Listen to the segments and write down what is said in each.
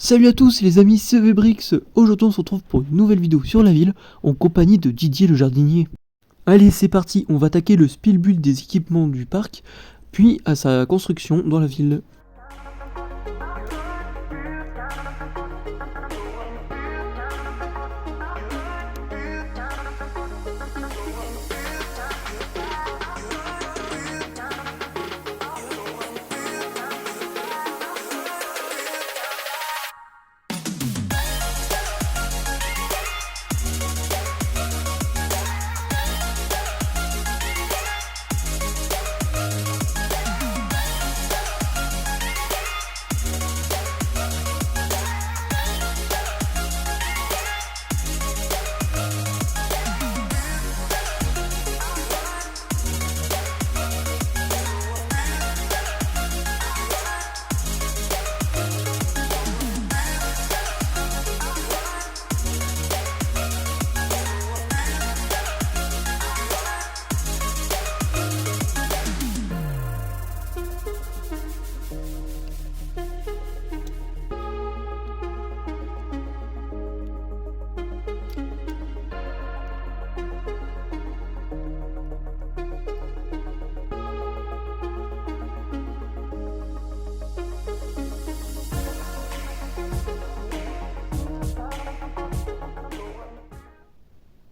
Salut à tous les amis, c'est Webrix. Aujourd'hui on se retrouve pour une nouvelle vidéo sur la ville en compagnie de Didier le jardinier. Allez, c'est parti, on va attaquer le spielbuild des équipements du parc, puis à sa construction dans la ville.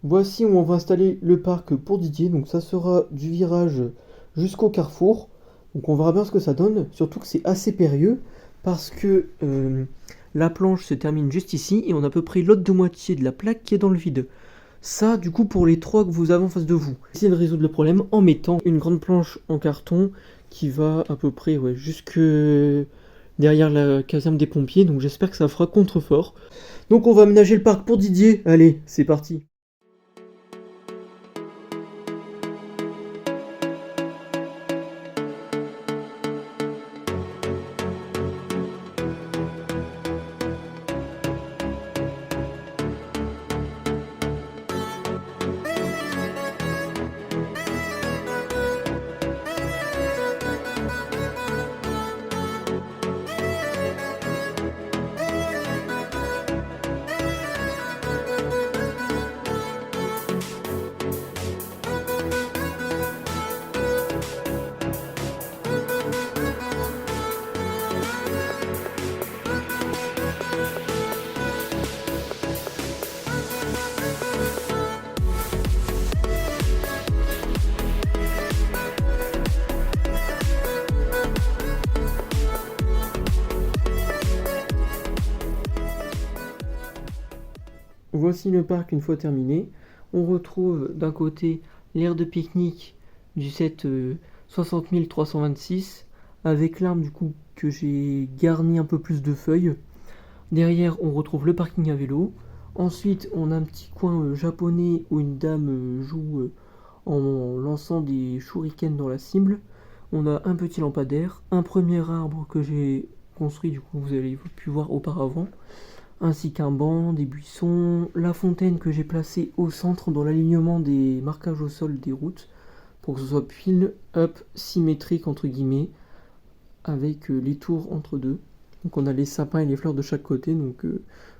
Voici où on va installer le parc pour Didier, donc ça sera du virage jusqu'au carrefour. Donc on verra bien ce que ça donne, surtout que c'est assez périlleux parce que la planche se termine juste ici et on a à peu près l'autre de moitié de la plaque qui est dans le vide. Ça du coup pour les trois que vous avez en face de vous. Essayez de résoudre le problème en mettant une grande planche en carton qui va à peu près jusque derrière la caserne des pompiers, donc j'espère que ça fera contrefort. Donc on va aménager le parc pour Didier, allez c'est parti. Voici le parc une fois terminé. On retrouve d'un côté l'aire de pique-nique du set 60 326 avec l'arbre du coup que j'ai garni un peu plus de feuilles. Derrière on retrouve le parking à vélo. Ensuite on a un petit coin japonais où une dame joue en lançant des shurikens dans la cible. On a un petit lampadaire, un premier arbre que j'ai construit, du coup vous avez pu voir auparavant, ainsi qu'un banc, des buissons, la fontaine que j'ai placée au centre dans l'alignement des marquages au sol des routes pour que ce soit pile up symétrique entre guillemets avec les tours entre deux. Donc on a les sapins et les fleurs de chaque côté, donc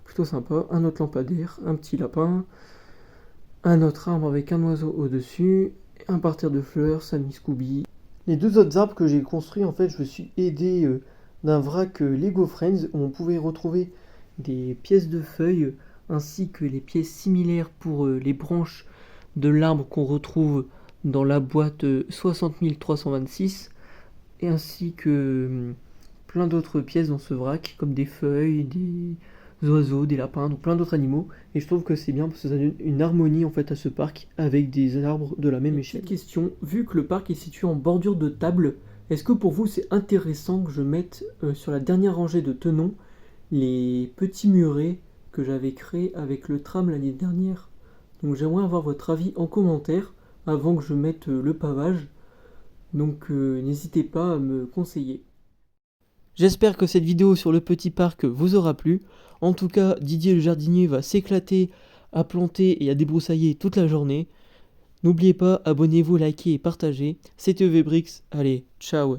plutôt sympa. Un autre lampadaire, un petit lapin, un autre arbre avec un oiseau au-dessus, un parterre de fleurs, Sammy Scooby. Les deux autres arbres que j'ai construits, en fait je me suis aidé d'un vrac Lego Friends où on pouvait retrouver des pièces de feuilles ainsi que les pièces similaires pour les branches de l'arbre qu'on retrouve dans la boîte 60 326 et ainsi que plein d'autres pièces dans ce vrac comme des feuilles, des oiseaux, des lapins, donc plein d'autres animaux, et je trouve que c'est bien parce que ça donne une harmonie en fait à ce parc avec des arbres de la même échelle. Question, vu que le parc est situé en bordure de table, est-ce que pour vous c'est intéressant que je mette sur la dernière rangée de tenons les petits murets que j'avais créés avec le tram l'année dernière? Donc j'aimerais avoir votre avis en commentaire avant que je mette le pavage. Donc n'hésitez pas à me conseiller. J'espère que cette vidéo sur le petit parc vous aura plu. En tout cas, Didier le jardinier va s'éclater à planter et à débroussailler toute la journée. N'oubliez pas, abonnez-vous, likez et partagez. C'était Webrix. Allez, ciao.